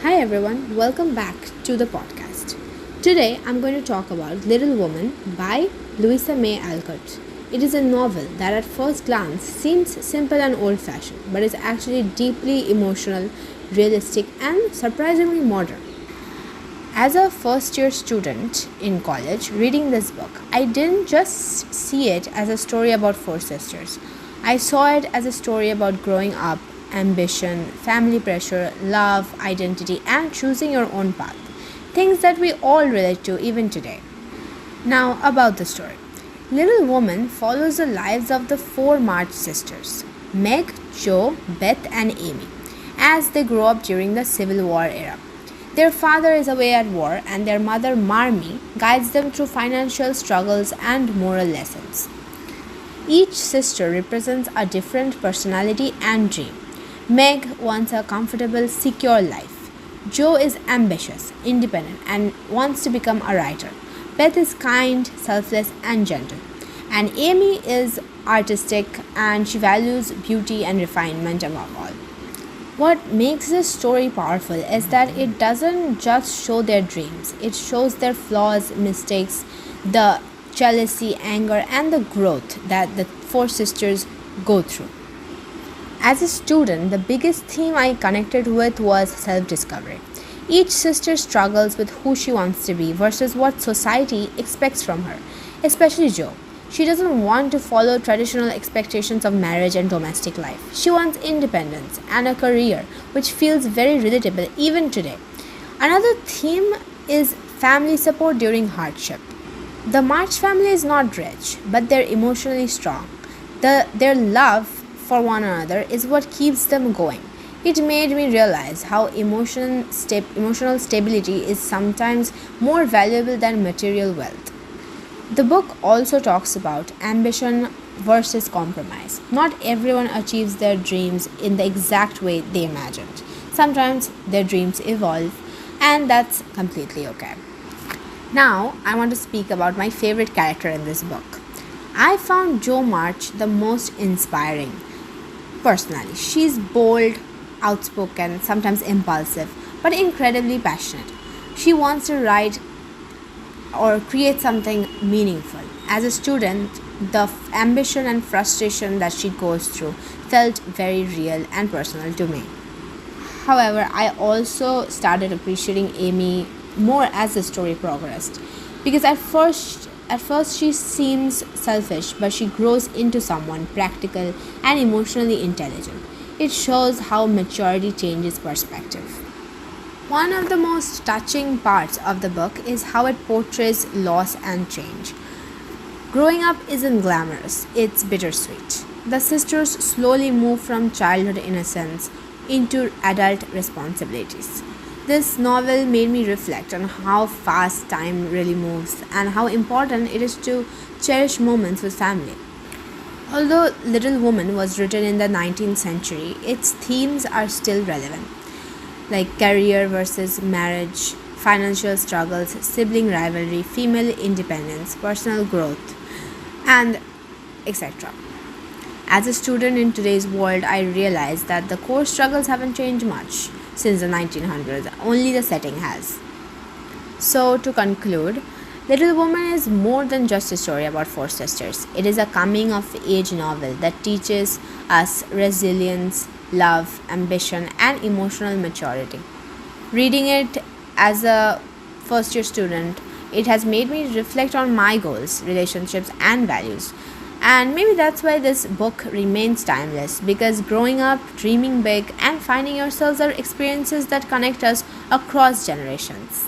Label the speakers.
Speaker 1: Hi everyone, welcome back to the podcast. Today I'm going to talk about Little Woman by Louisa May Alcott. It is a novel that at first glance seems simple and old fashioned, but is actually deeply emotional, realistic, and surprisingly modern. As a first year student in college reading this book, I didn't just see it as a story about four sisters. I saw it as a story about growing up, ambition, family pressure, love, identity, and choosing your own path. Things that we all relate to even today. Now, about the story. Little Woman follows the lives of the four March sisters Meg, Jo, Beth, and Amy as they grow up during the Civil War era. Their father is away at war, and their mother, Marmee, guides them through financial struggles and moral lessons. Each sister represents a different personality and dream. Meg wants a comfortable, secure life. Jo is ambitious, independent, and wants to become a writer. Beth is kind, selfless, and gentle. And Amy is artistic and she values beauty and refinement above all. What makes this story powerful is that it doesn't just show their dreams, it shows their flaws, mistakes, the jealousy, anger, and the growth that the four sisters go through. As a student, the biggest theme I connected with was self discovery. Each sister struggles with who she wants to be versus what society expects from her, especially Jo. She doesn't want to follow traditional expectations of marriage and domestic life. She wants independence and a career, which feels very relatable even today. Another theme is family support during hardship. The March family is not rich, but they're emotionally strong. Their love for one another is what keeps them going. It made me realize how emotional stability is sometimes more valuable than material wealth. The book also talks about ambition versus compromise. Not everyone achieves their dreams in the exact way they imagined. Sometimes their dreams evolve, and that's completely okay. Now, I want to speak about my favorite character in this book. I found Jo March the most inspiring. Personally, she's bold, outspoken, sometimes impulsive, but incredibly passionate. She wants to write or create something meaningful. As a student, the ambition and frustration that she goes through felt very real and personal to me. However, I also started appreciating Amy more as the story progressed because at first she seems selfish, but she grows into someone practical and emotionally intelligent. It shows how maturity changes perspective. One of the most touching parts of the book is how it portrays loss and change. Growing up isn't glamorous, it's bittersweet. The sisters slowly move from childhood innocence into adult responsibilities. This novel made me reflect on how fast time really moves and how important it is to cherish moments with family. Although Little Woman was written in the 19th century, its themes are still relevant, like career versus marriage, financial struggles, sibling rivalry, female independence, personal growth, and etc. As a student in today's world, I realized that the core struggles haven't changed much since the 1900s, only the setting has. So, to conclude, Little Woman is more than just a story about four sisters. It is a coming of age novel that teaches us resilience, love, ambition, and emotional maturity. Reading it as a first year student, it has made me reflect on my goals, relationships, and values. And maybe that's why this book remains timeless because growing up, dreaming big, and finding yourselves are experiences that connect us across generations.